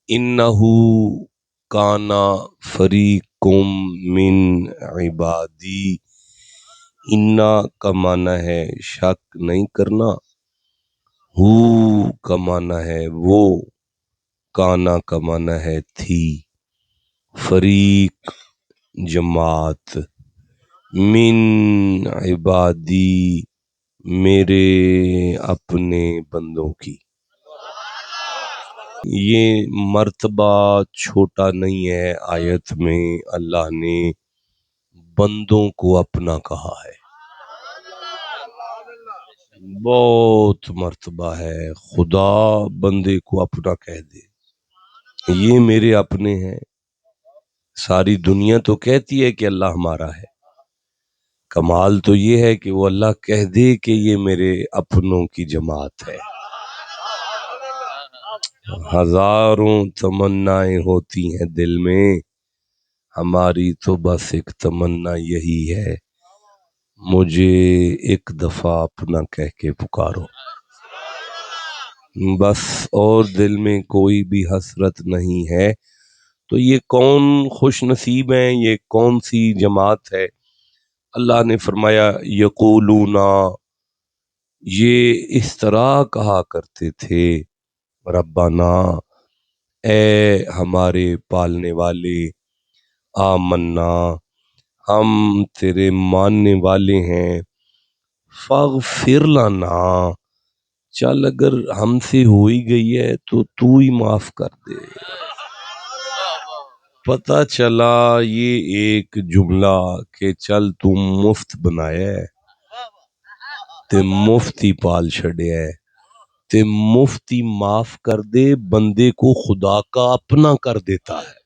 انہو کانا فریقم من عبادی، انا کا معنی ہے شک نہیں کرنا، ہو کا معنی ہے وہ، کانا کا معنی ہے تھی، فریق جماعت، من عبادی میرے اپنے بندوں کی۔ یہ مرتبہ چھوٹا نہیں ہے، آیت میں اللہ نے بندوں کو اپنا کہا ہے، بہت مرتبہ ہے خدا بندے کو اپنا کہہ دے، یہ میرے اپنے ہیں۔ ساری دنیا تو کہتی ہے کہ اللہ ہمارا ہے، کمال تو یہ ہے کہ وہ اللہ کہہ دے کہ یہ میرے اپنوں کی جماعت ہے۔ ہزاروں تمنائیں ہوتی ہیں دل میں، ہماری تو بس ایک تمنا یہی ہے، مجھے ایک دفعہ اپنا کہہ کے پکارو، بس، اور دل میں کوئی بھی حسرت نہیں ہے۔ تو یہ کون خوش نصیب ہیں، یہ کون سی جماعت ہے؟ اللہ نے فرمایا یقولون، یہ اس طرح کہا کرتے تھے، ربنا، اے ہمارے پالنے والے، آمنا، ہم تیرے ماننے والے ہیں، فاغفر لنا، چل اگر ہم سے ہو ہی گئی ہے تو ہی معاف کر دے۔ پتہ چلا یہ ایک جملہ کہ چل تم مفت بنایا ہے تے مفت ہی پال چھڑیا ہے، تے مفت ہی معاف کر دے، بندے کو خدا کا اپنا کر دیتا ہے۔